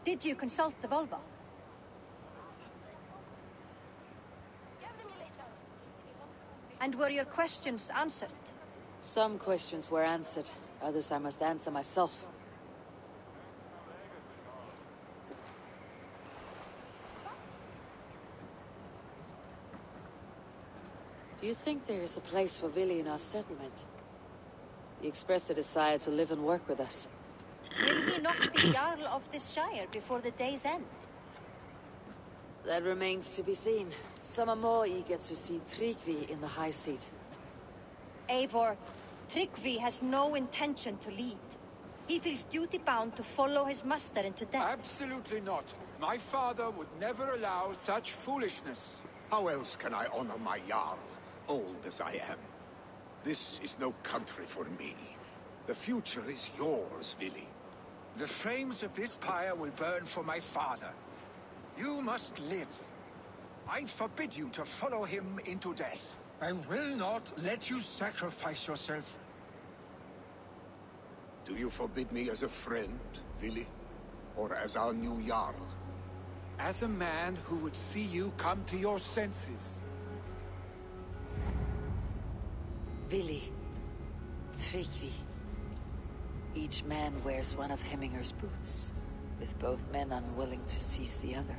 Did you consult the Volva? And were your questions answered? Some questions were answered, others I must answer myself. Do you think there is a place for Vili in our settlement? He expressed a desire to live and work with us. Will he not be Jarl of this shire before the day's end? That remains to be seen. Some are more eager to see Tryggvi in the high seat. Eivor, Tryggvi has no intention to lead. He feels duty-bound to follow his master into death. Absolutely not. My father would never allow such foolishness. How else can I honor my Jarl, old as I am? This is no country for me. The future is yours, Vili. The flames of this pyre will burn for my father. You must live. I forbid you to follow him into death. I will not let you sacrifice yourself. Do you forbid me as a friend, Vili? Or as our new Jarl? As a man who would see you come to your senses. Vili, Tryggvi. Each man wears one of Hemminger's boots, with both men unwilling to seize the other.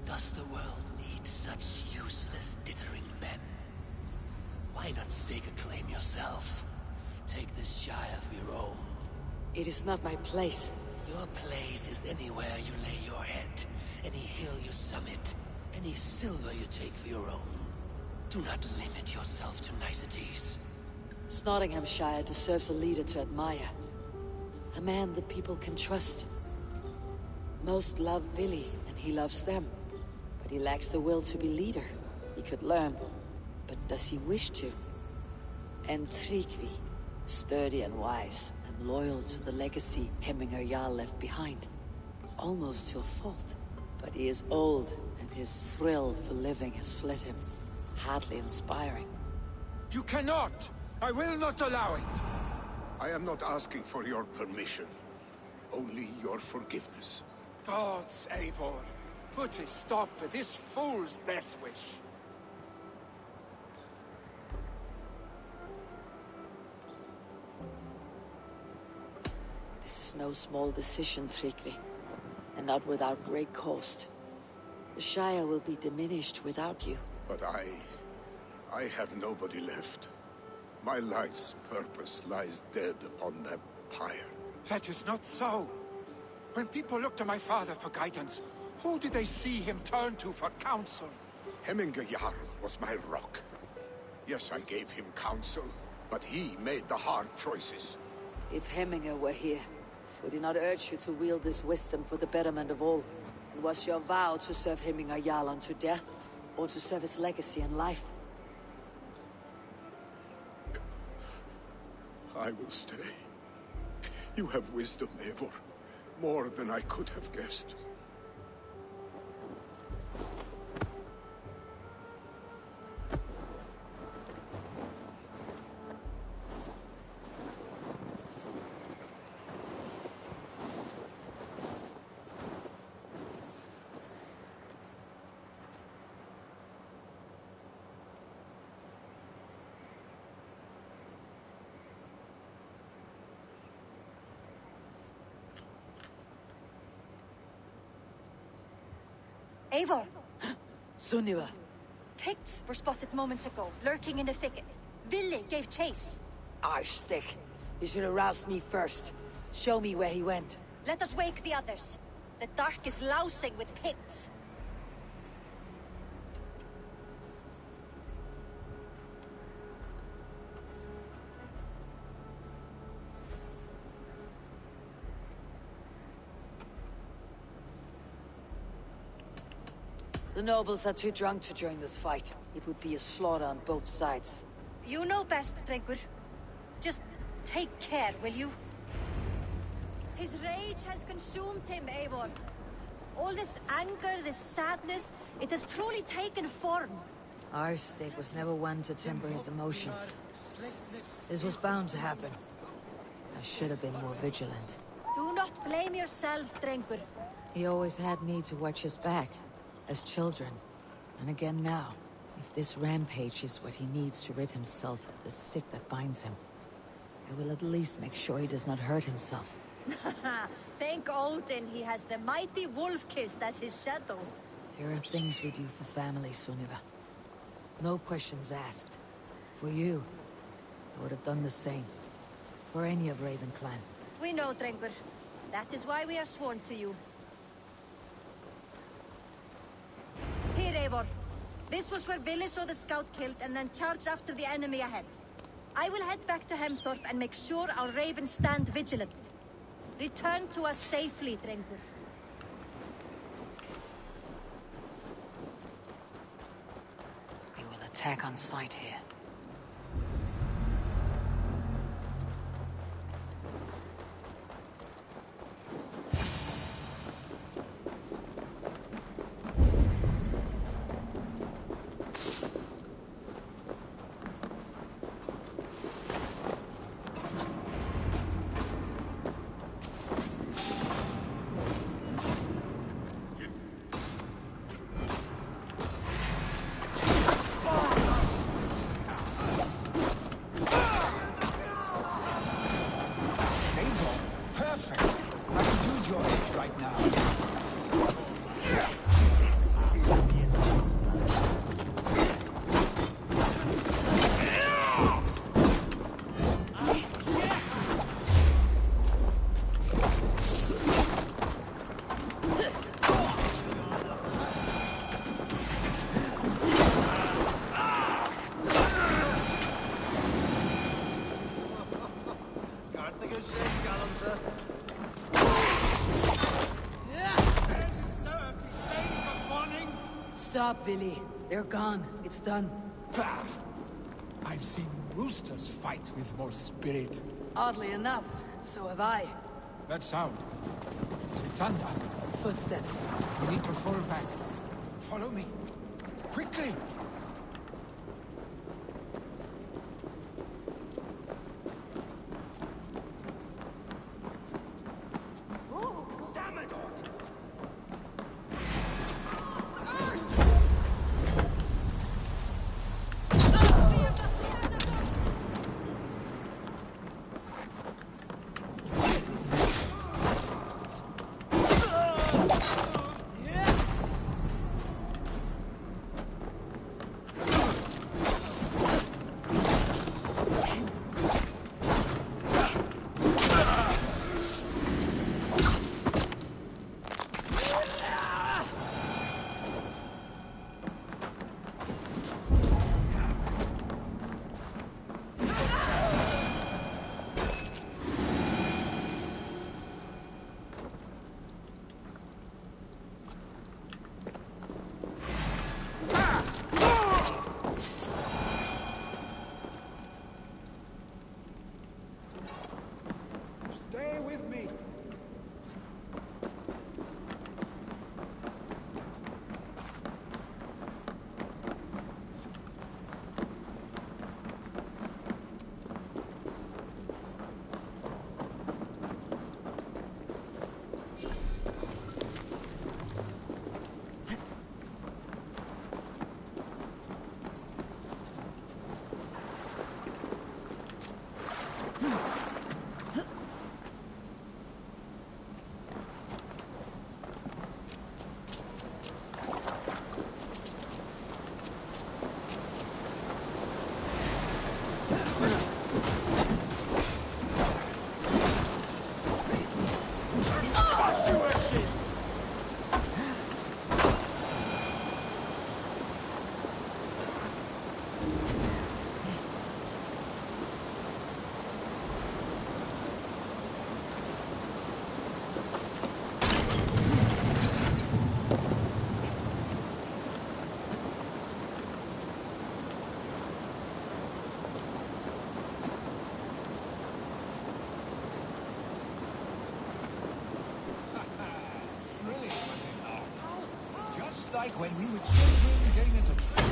Does the world need such useless, dithering men? Why not stake a claim yourself? Take this shire for your own. It is not my place. Your place is anywhere you lay your head, any hill you summit, any silver you take for your own. Do not limit yourself to niceties. Nottinghamshire deserves a leader to admire. A man the people can trust. Most love Vili, and he loves them. But he lacks the will to be leader. He could learn, but does he wish to? And Tryggvi, sturdy and wise, and loyal to the legacy Hemminger Jarl left behind. Almost to a fault. But he is old, and his thrill for living has fled him. Hardly inspiring. You cannot! I will not allow it! I am not asking for your permission. Only your forgiveness. Gods, Eivor, put a stop to this fool's death wish. This is no small decision, Tryggvi. And not without great cost. The Shire will be diminished without you. But I have nobody left. My life's purpose lies dead upon that pyre. That is not so. When people look to my father for guidance, who do they see him turn to for counsel? Hemminger Jarl was my rock. Yes, I gave him counsel, but he made the hard choices. If Hemminger were here, would he not urge you to wield this wisdom for the betterment of all? And was your vow to serve Hemminger Jarl unto death, or to serve his legacy and life? I will stay. You have wisdom, Eivor. More than I could have guessed. Eivor! Sunniva! Picts were spotted moments ago, lurking in the thicket. Vili gave chase. Arshstick! You should have roused me first. Show me where he went. Let us wake the others. The dark is lousing with Picts. The nobles are too drunk to join this fight. It would be a slaughter on both sides. You know best, Drengur. Just take care, will you? His rage has consumed him, Eivor. All this anger, this sadness, it has truly taken form. Arshstick was never one to temper his emotions. This was bound to happen. I should have been more vigilant. Do not blame yourself, Drengur. He always had me to watch his back, as children. And again now. If this rampage is what he needs to rid himself of the sick that binds him, I will at least make sure he does not hurt himself. Thank Odin he has the mighty Wolf-Kissed as his shadow. There are things we do for family, Sunniva. No questions asked. For you, I would have done the same. For any of Raven clan. We know, Drengur. That is why we are sworn to you. Here, Eivor. This was where Vili saw the scout killed and then charged after the enemy ahead. I will head back to Hemthorpe and make sure our ravens stand vigilant. Return to us safely, Drengur. We will attack on sight here. Stop, Vili. They're gone. It's done. Bah! I've seen roosters fight with more spirit. Oddly enough, so have I. That sound. Is it thunder? Footsteps. We need to fall back. Follow me. Quickly! Stay with me. Like when we were children getting into trouble.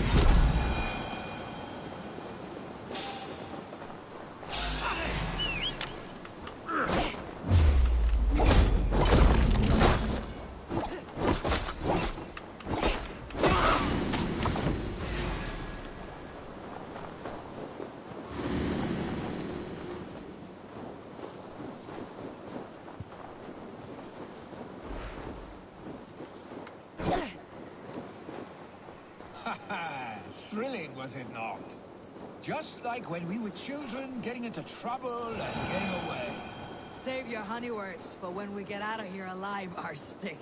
was it not? Just like when we were children, getting into trouble and getting away. Save your honey words for when we get out of here alive, Arstick.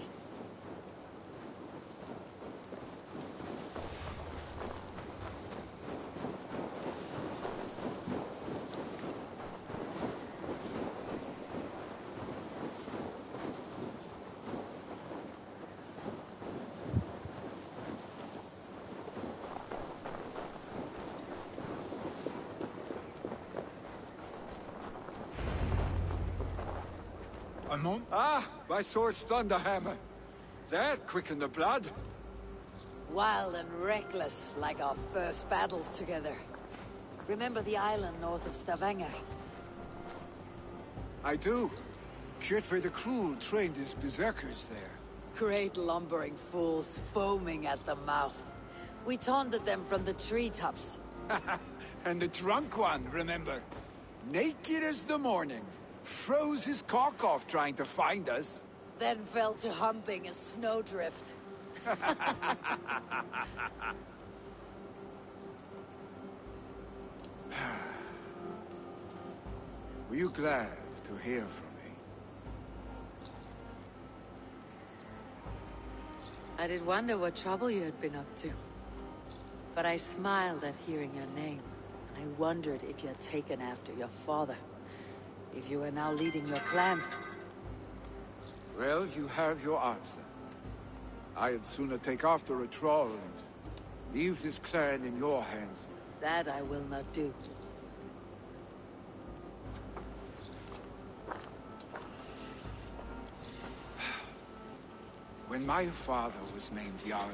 Ah, my sword's thunderhammer. That quickened the blood. Wild and reckless, like our first battles together. Remember the island north of Stavanger? I do. Kjotve the Cruel trained his berserkers there. Great lumbering fools, foaming at the mouth. We taunted them from the treetops. And the drunk one, remember? Naked as the morning. Froze his cock off trying to find us. Then fell to humping a snowdrift. Were you glad to hear from me? I did wonder what trouble you had been up to. But I smiled at hearing your name. I wondered if you had taken after your father. If you were now leading your clan. Well, you have your answer. I'd sooner take after a troll and leave this clan in your hands. That I will not do. When my father was named Jarl,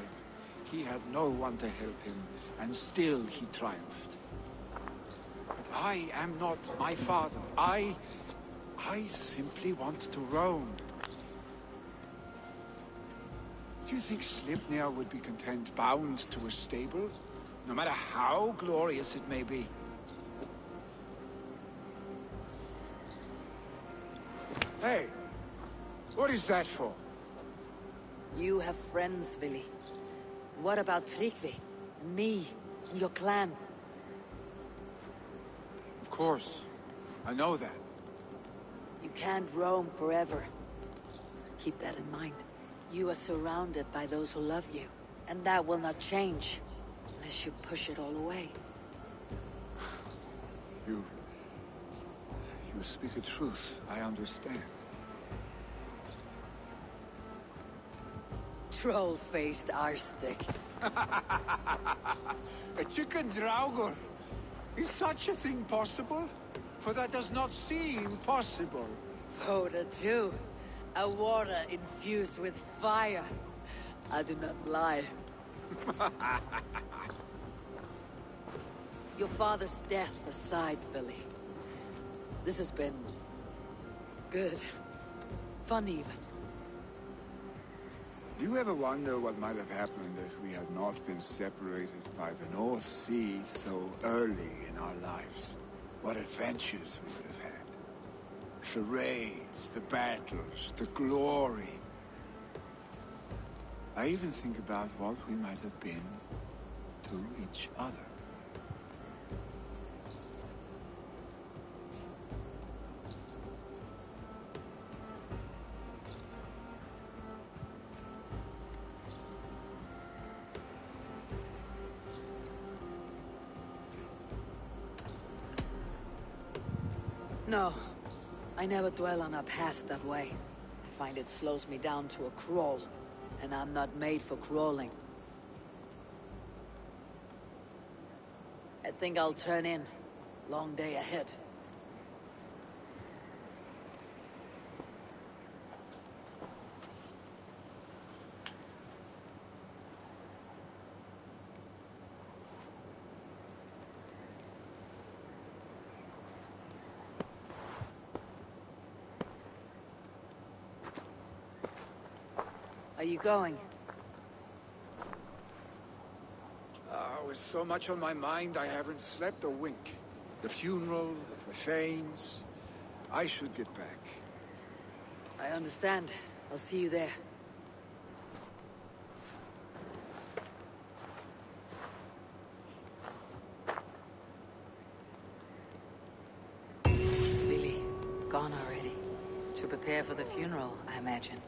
he had no one to help him, and still he triumphed. But I am not my father. I simply want to roam. Do you think Sleipnir would be content bound to a stable, no matter how glorious it may be? Hey, what is that for? You have friends, Vili. What about Tryggvi, and me, and your clan? Of course, I know that. You can't roam forever. Keep that in mind. You are surrounded by those who love you, and that will not change, unless you push it all away. You speak the truth, I understand. Troll-faced Arstick. A chicken Draugr! Is such a thing possible? For that does not seem possible. Voda too. A water infused with fire. I do not lie. Your father's death aside, Billy. This has been... good. Fun even. Do you ever wonder what might have happened if we had not been separated by the North Sea so early in our lives? What adventures we would have had. The raids, the battles, the glory. I even think about what we might have been to each other. No. I never dwell on our past that way. I find it slows me down to a crawl. And I'm not made for crawling. I think I'll turn in. Long day ahead. Are you going? With so much on my mind, I haven't slept a wink. The funeral, the Thanes. I should get back. I understand. I'll see you there. gone already. To prepare for the funeral, I imagine.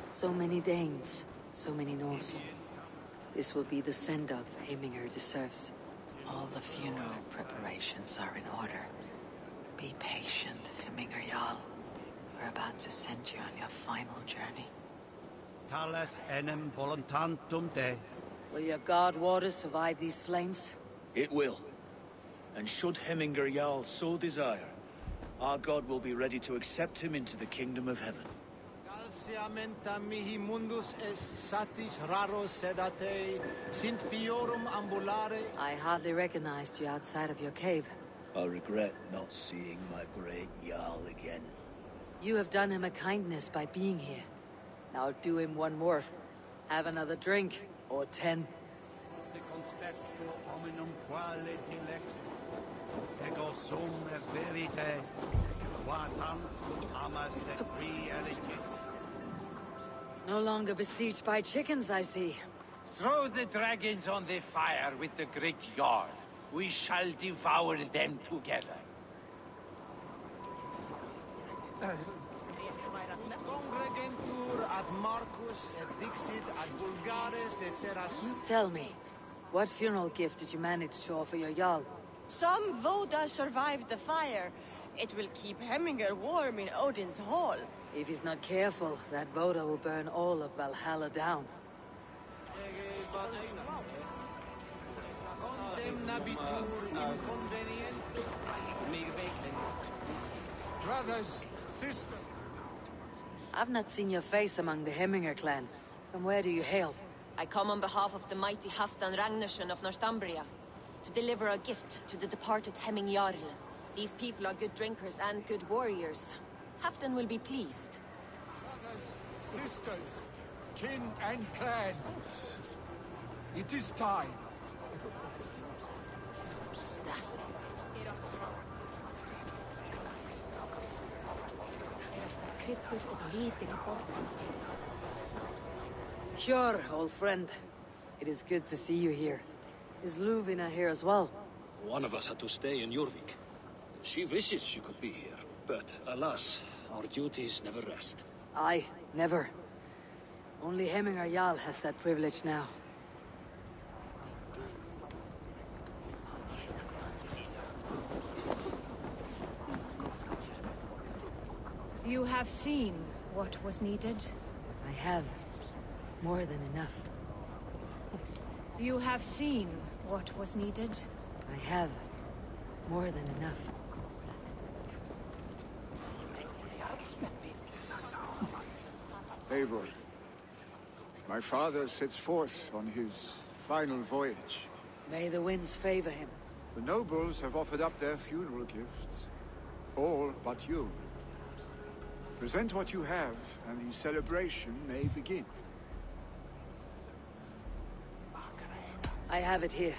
So many Danes, so many Norse. This will be the send-off Heminger deserves. All the funeral preparations are in order. Be patient, Heminger Jarl. We're about to send you on your final journey. Tales enim voluntantum Dei. Will your god water survive these flames? It will. And should Heminger Jarl so desire, our god will be ready to accept him into the kingdom of heaven. Calciamenta mihi mundus est satis raro sedate, sint piorum ambulare. I hardly recognized you outside of your cave. I regret not seeing my great Jarl again. You have done him a kindness by being here. Now do him one more. Have another drink, or 10. De conspectu hominum quale dilexit. Ego sum est verite, qua tantum amas et free elegit. No longer besieged by chickens, I see. Throw the dragons on the fire with the great Jarl. We shall devour them together. Congregentur ad Marcus et dixit ad vulgares de terras. Tell me, what funeral gift did you manage to offer your Jarl? Some Voda survived the fire. It will keep Heminger warm in Odin's hall. If he's not careful, that Voda will burn all of Valhalla down. Condemnabitur inconvenientus. Brothers, sisters. I've not seen your face among the Heminger clan. From where do you hail? I come on behalf of the mighty Halfdan Ragnarsson of Northumbria to deliver a gift to the departed Hemming Jarl. These people are good drinkers and good warriors. Halfdan will be pleased. Brothers, sisters, kin and clan. It is time. Sure, old friend. It is good to see you here. Is Luvina here as well? One of us had to stay in Jorvik. She wishes she could be here, but alas, our duties never rest. Aye, never. Only Heminger Jarl has that privilege now. You have seen what was needed. I have. More than enough. You have seen what was needed. I have. More than enough. Eivor, my father sets forth on his final voyage. May the winds favor him. The nobles have offered up their funeral gifts. All but you. Present what you have, and the celebration may begin. I have it here.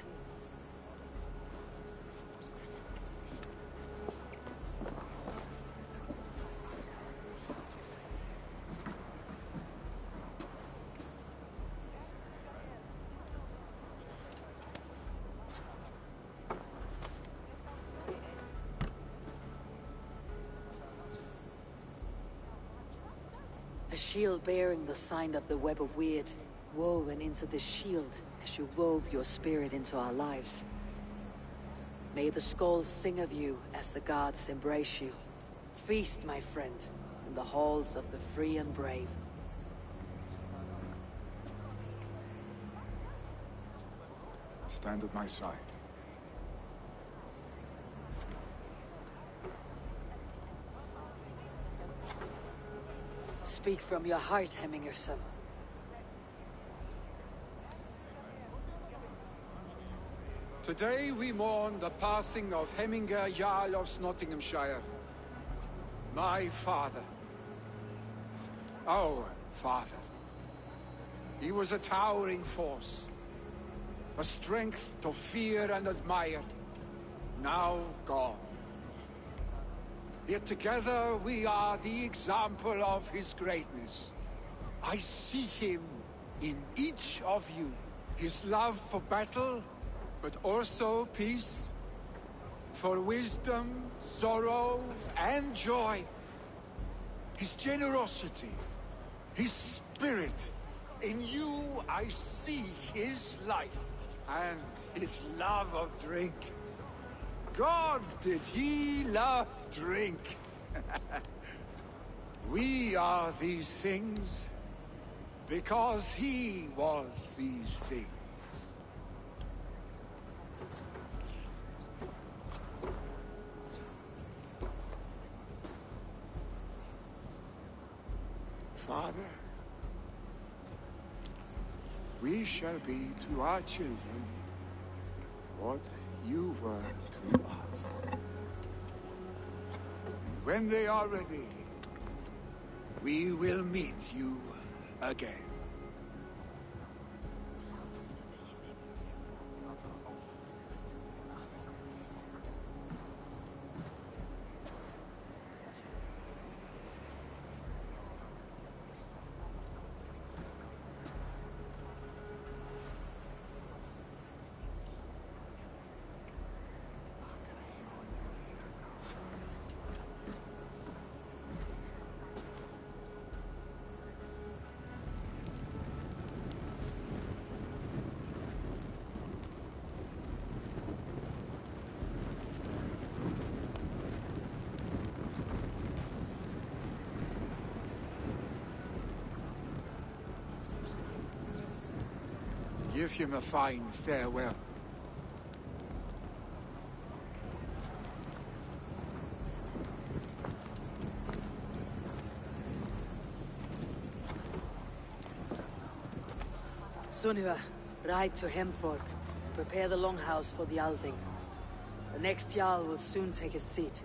A shield bearing the sign of the Web of Weird, woven into the shield as you wove your spirit into our lives. May the skulls sing of you as the gods embrace you. Feast, my friend, in the halls of the free and brave. Stand at my side. Speak from your heart, Hemmingerson. Today we mourn the passing of Hemminger Jarl of Nottinghamshire. My father. Our father. He was a towering force. A strength to fear and admire. Now gone. Yet together we are the example of his greatness. I see him in each of you. His love for battle, but also peace. For wisdom, sorrow, and joy. His generosity, his spirit. In you I see his life, and his love of drink. Gods, did he love drink! We are these things because he was these things. Father, we shall be to our children what you were to us. And when they are ready, we will meet you again. Give him a fine farewell. Sunniva, ride to Hemthorpe. Prepare the longhouse for the Althing. The next Jarl will soon take his seat.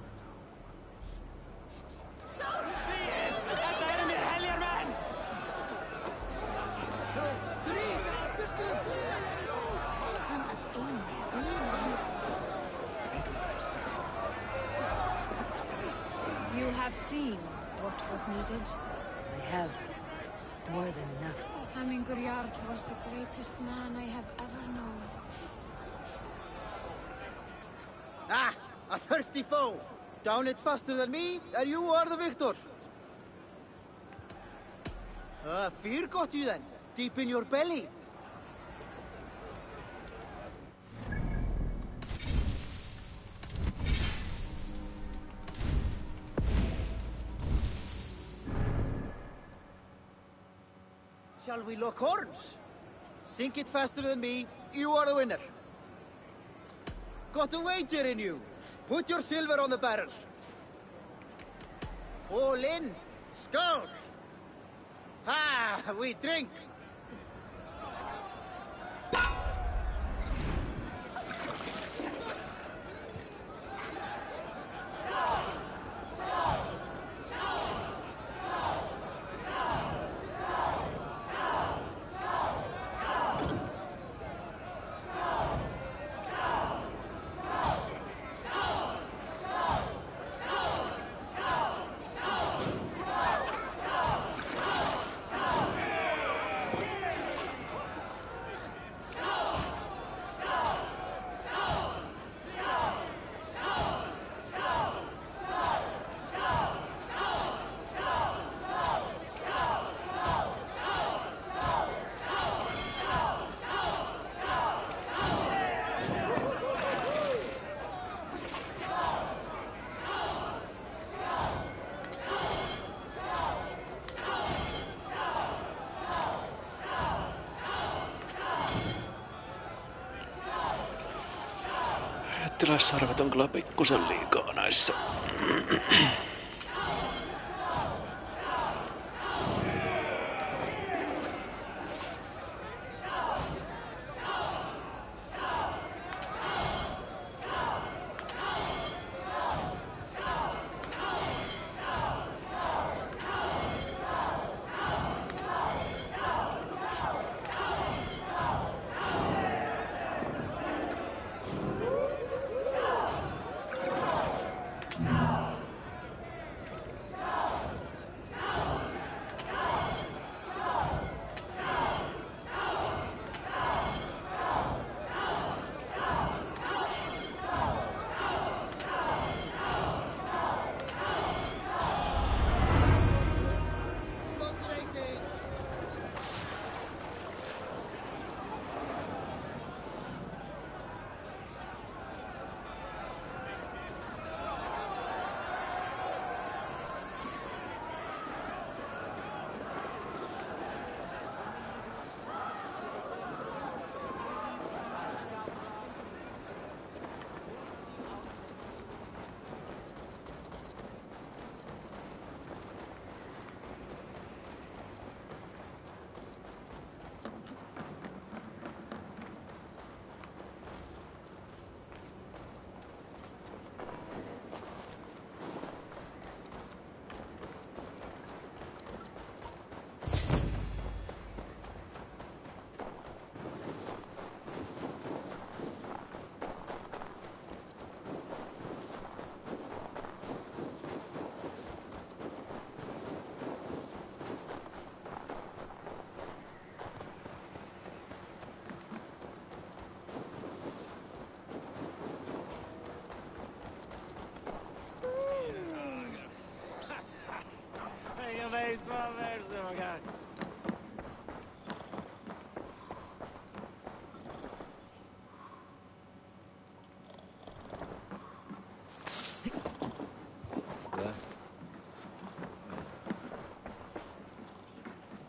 You have seen what was needed. I have. More than enough. Hammingur Jarl was the greatest man I have ever known. Ah, a thirsty foe! Down it faster than me, and you are the victor! Fear got you then, deep in your belly. Shall we lock horns? Sink it faster than me, you are the winner. Got a wager in you. Put your silver on the barrel. All in. Skull. Ah, we drink. jättiläissarvet on kyllä pikkusen liikaa näissä.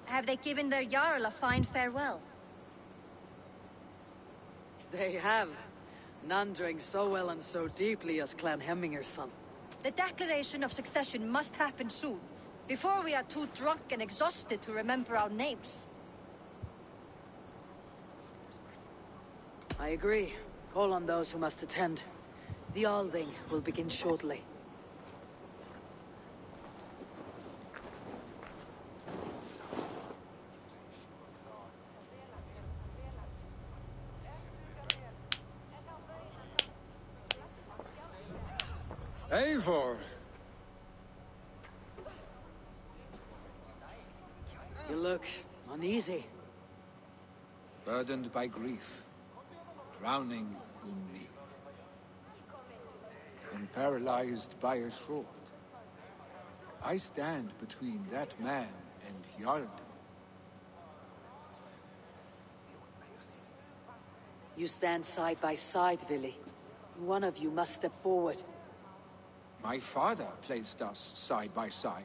Have they given their Jarl a fine farewell? They have. None drank so well and so deeply as Clan Hemminger's son. The declaration of succession must happen soon, before we are too drunk and exhausted to remember our names. I agree. Call on those who must attend. The Alding will begin shortly. Eivor! You look uneasy. Burdened by grief, drowning in need, and paralyzed by a sword. I stand between that man and Jarldom. You stand side by side, Vili. One of you must step forward. My father placed us side by side,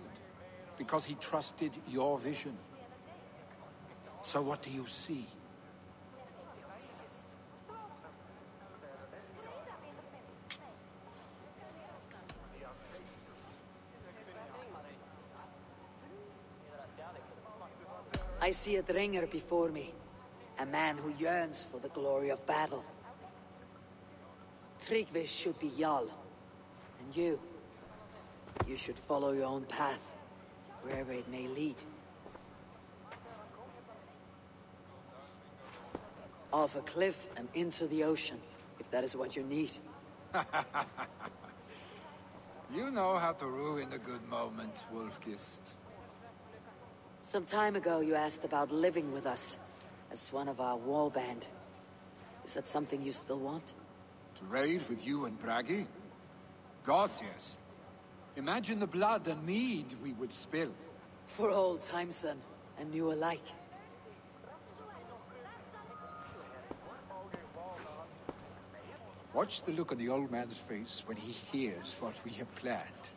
because he trusted your vision. So what do you see? I see a Dringer before me. A man who yearns for the glory of battle. Tryggvi should be Jarl. And you should follow your own path, wherever it may lead. Off a cliff and into the ocean, if that is what you need. You know how to ruin a good moment, Wolfgist. Some time ago you asked about living with us, as one of our war band. Is that something you still want? To raid with you and Bragi? Gods, yes. Imagine the blood and mead we would spill. For old times then, and new alike. Watch the look on the old man's face when he hears what we have planned.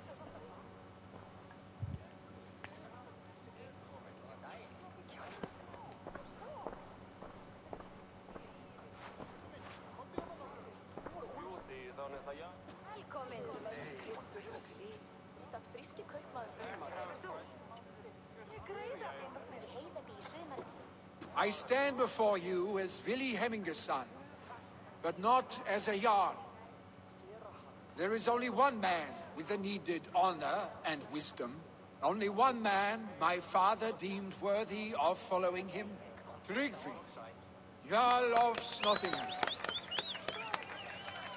I stand before you as Vili Hemminger's son, but not as a Jarl. There is only one man with the needed honor and wisdom. Only one man my father deemed worthy of following him. Tryggvi, Jarl of Snottingham.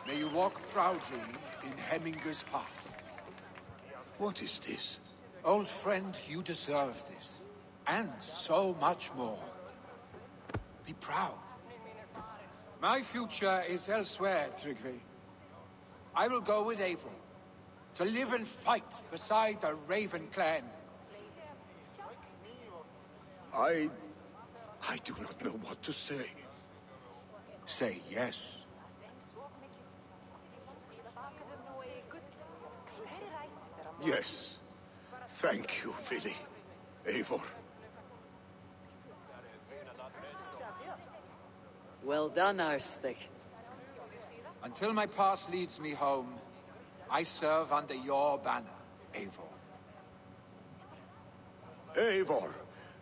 May you walk proudly in Hemminger's path. What is this? Old friend, you deserve this. And so much more. Be proud. My future is elsewhere, Tryggvi. I will go with Eivor, to live and fight beside the Raven clan. I do not know what to say. Say yes. Yes. Thank you, Vili. Eivor. Well done, Arstic. Until my path leads me home, I serve under your banner, Eivor. Eivor,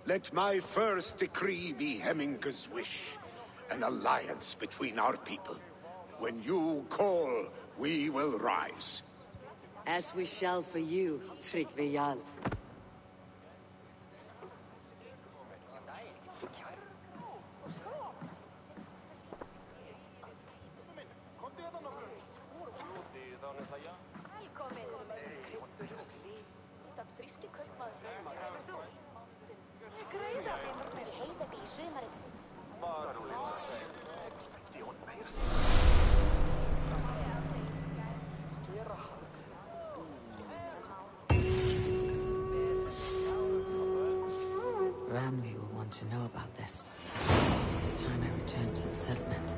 let my first decree be Hemminger's wish. An alliance between our people. When you call, we will rise. As we shall for you, Tryggvi Jarl. Randvi will want to know about this. This time I return to the settlement.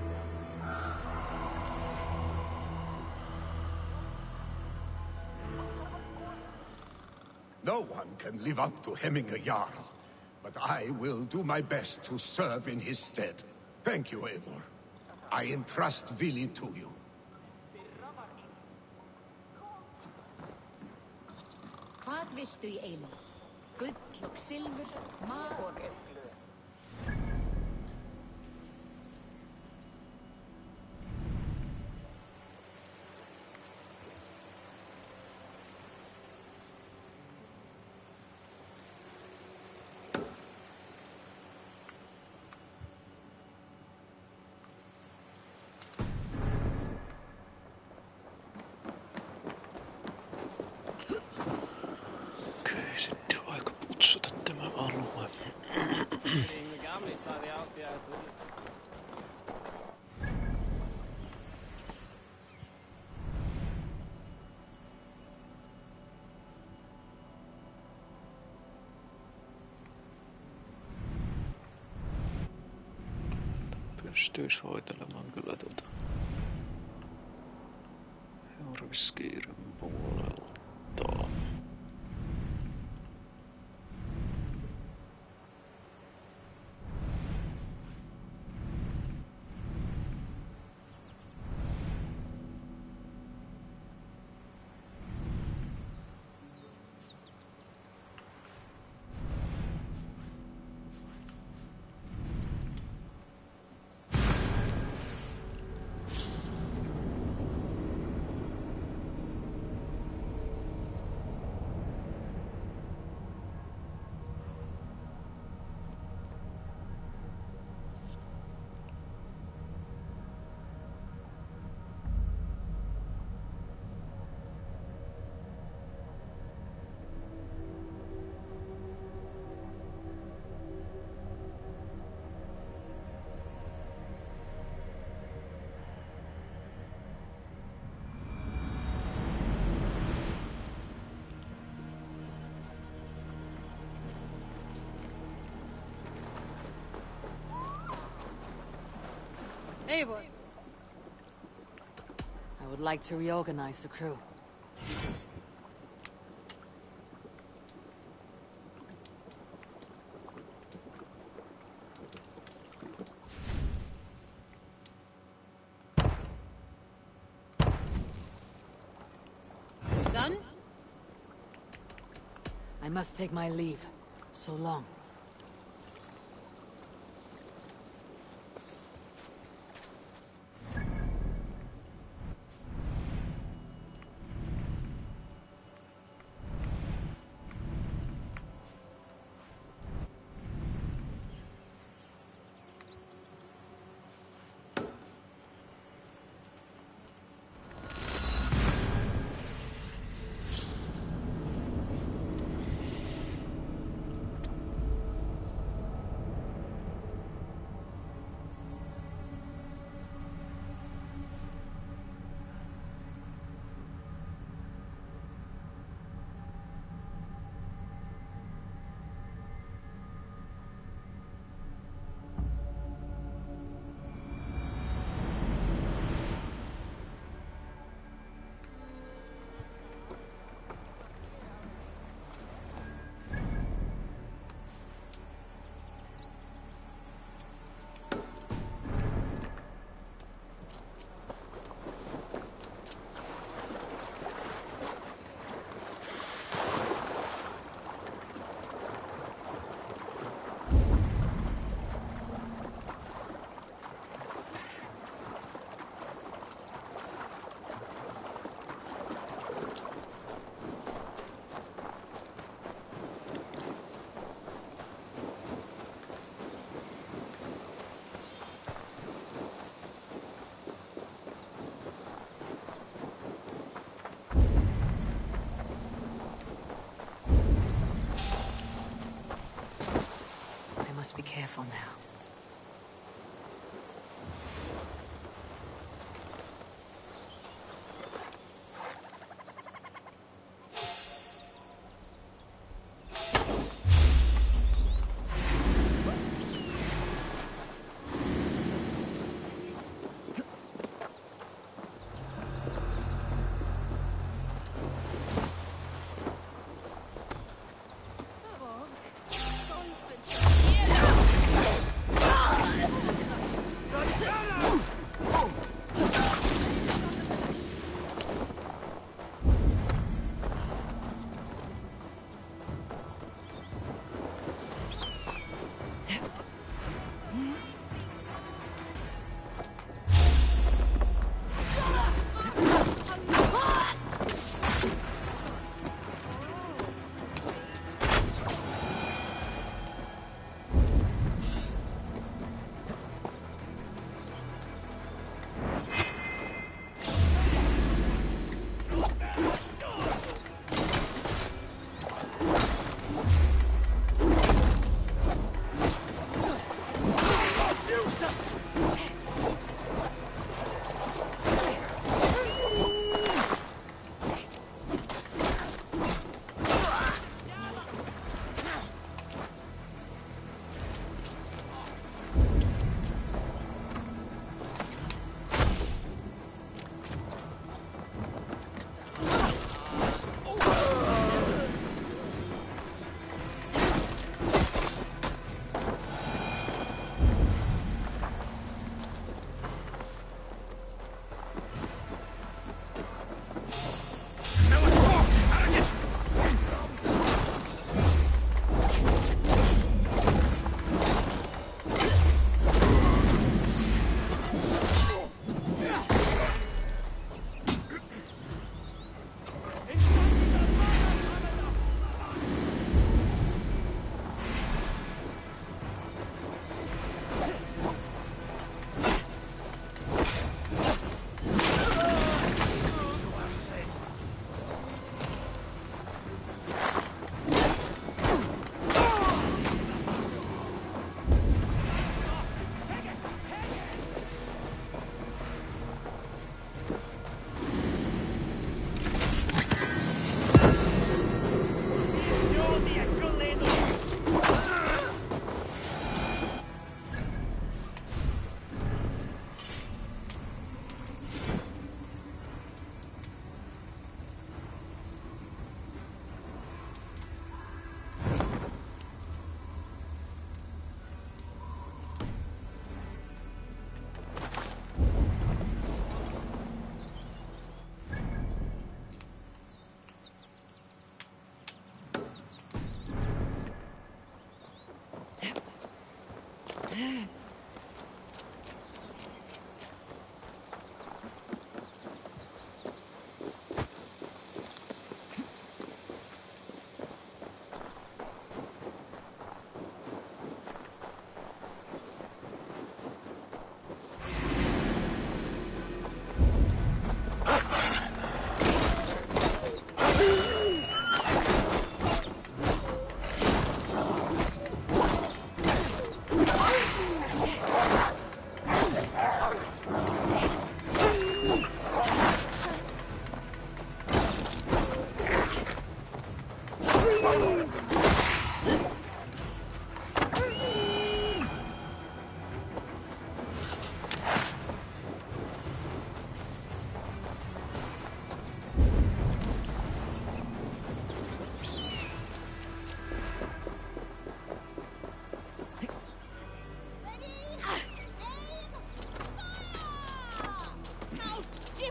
No one can live up to Hemminger Jarl, but I will do my best to serve in his stead. Thank you, Eivor. I entrust Vili to you. Hvað viltu í einu? Gull og silfur, og Sitten on aika putsata tämä alue. Pystyis hoitelemaan kyllä Jorviskiirin puolelta. Eivor. I would like to reorganize the crew. Done? I must take my leave. So long. careful now.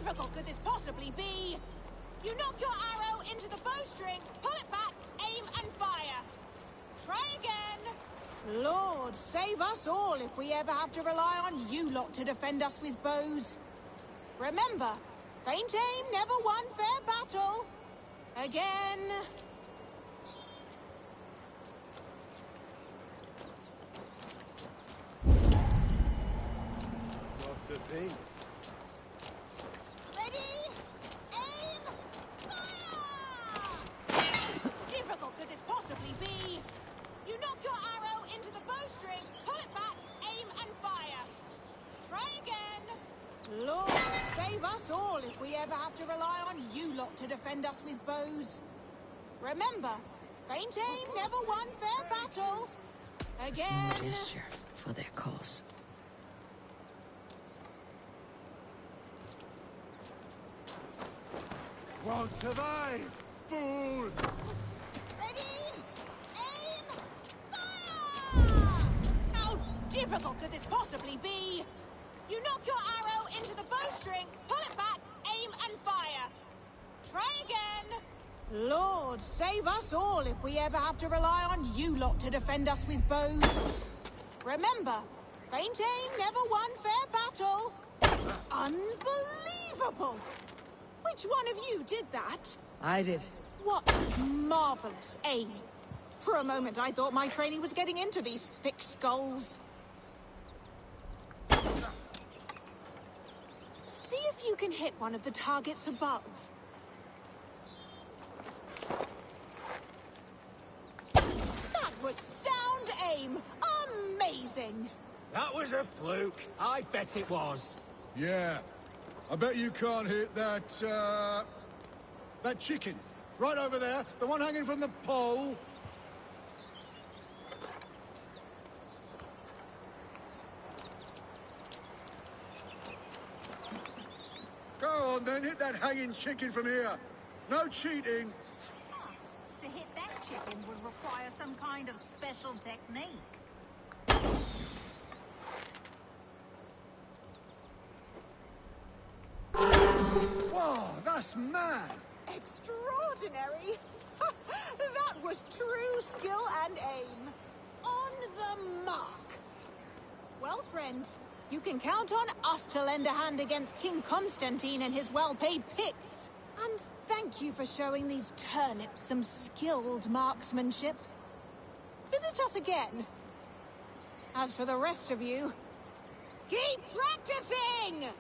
difficult could this possibly be? You knock your arrow into the bowstring, pull it back, aim and fire. Try again. Lord, save us all if we ever have to rely on you lot to defend us with bows. Remember, faint aim never won fair battle. Again. What to think? Ready? Aim! Fire! Difficult could this possibly be? You knock your arrow into the bowstring, us all if we ever have to rely on you lot to defend us with bows. Remember, faint aim never won fair battle. Again. A small gesture for their cause. Won't survive, fool! Ready? Aim! Fire! How difficult could this possibly be? You knock your arrow into the bowstring, pull it back, aim and fire. Try again. Lord, save us all if we ever have to rely on you lot to defend us with bows. Remember, faint aim never won fair battle. Unbelievable! Which one of you did that? I did. What marvelous aim. For a moment, I thought my training was getting into these thick skulls. See if you can hit one of the targets above. That was sound aim. Amazing. That was a fluke. I bet it was. Yeah. I bet you can't hit that, that chicken. Right over there, the one hanging from the pole. Go on then, hit that hanging chicken from here. No cheating. To hit that chicken would require some kind of special technique. Whoa, that's mad. Extraordinary. That was true skill and aim. On the mark. Well, friend, you can count on us to lend a hand against King Constantine and his well-paid Picts. And thank you for showing these turnips some skilled marksmanship. Visit us again. As for the rest of you, keep practicing!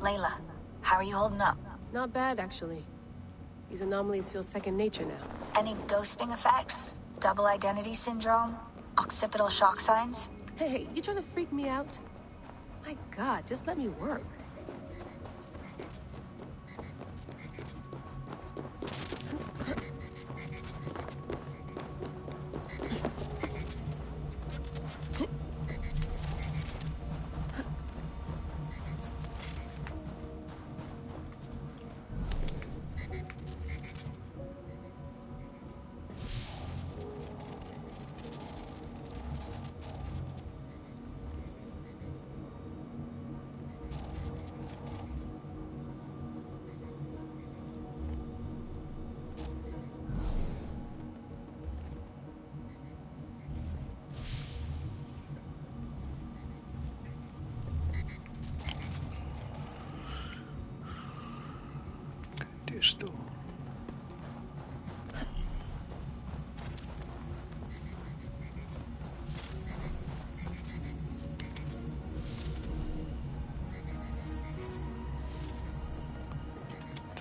Layla, how are you holding up? Not bad, actually. These anomalies feel second nature now. Any ghosting effects? Double identity syndrome? Occipital shock signs? Hey, you trying to freak me out? My God, just let me work. poistuu.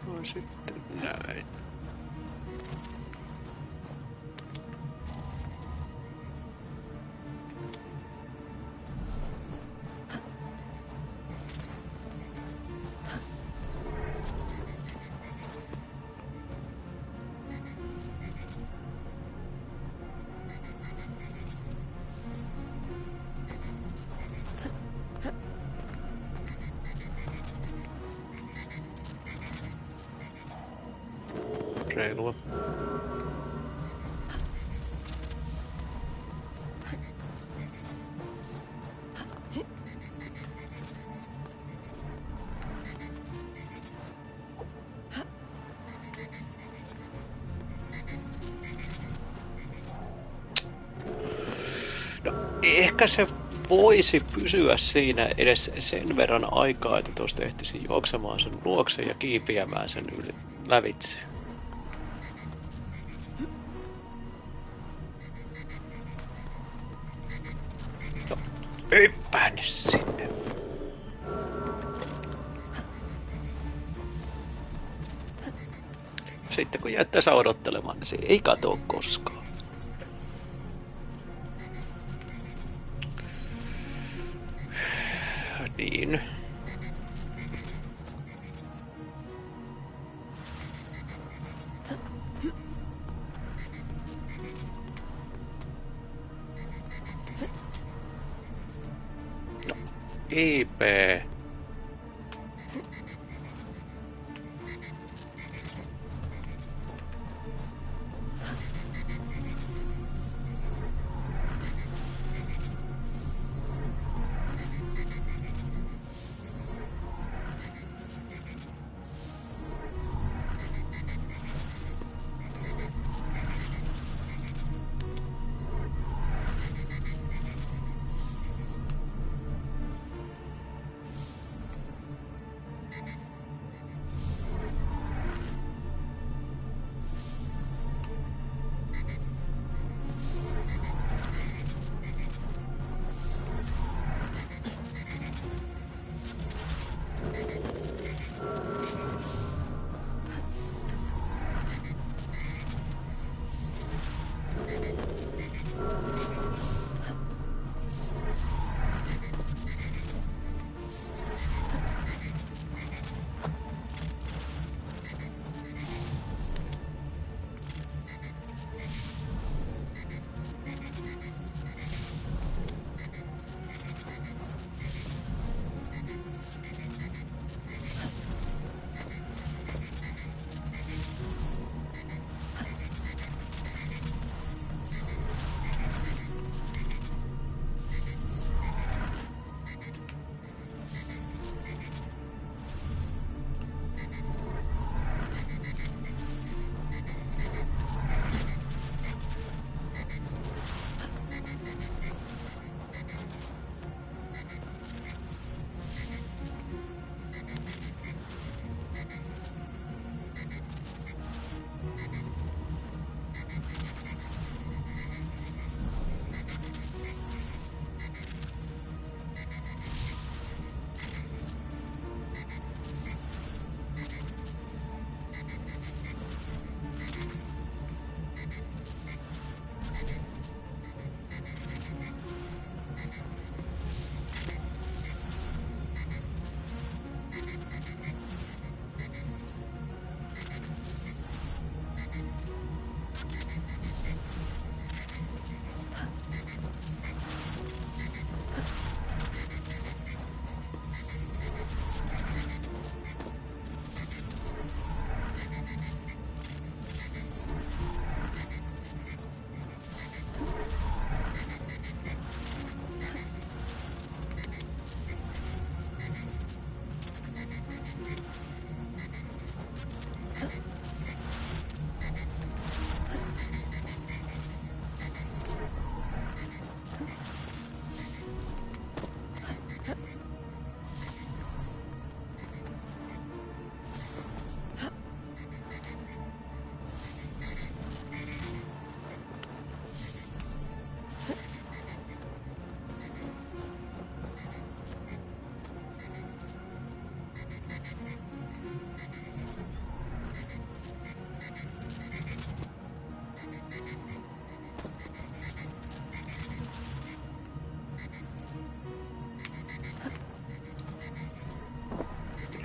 Tuo sitten näin. Reilua. No, ehkä se voisi pysyä siinä edes sen verran aikaa, että tuosta ehtisi juoksemaan sen luokse ja kiipiämään sen yli lävitse. No, hyppää nyt sinne. Sitten kun jää tässä odottelemaan, niin se ei katoa koskaan. Niin. No, kiipee.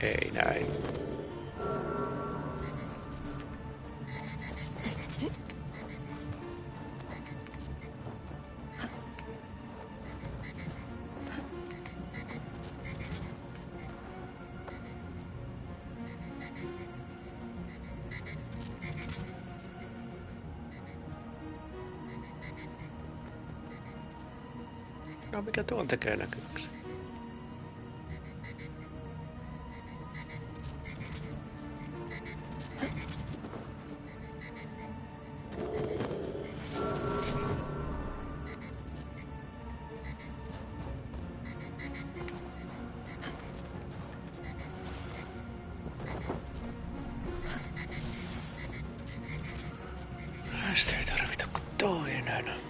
Ei näin. No mikä tuon tekee näkyväksi? Näistä ei tarvita kuin toinen.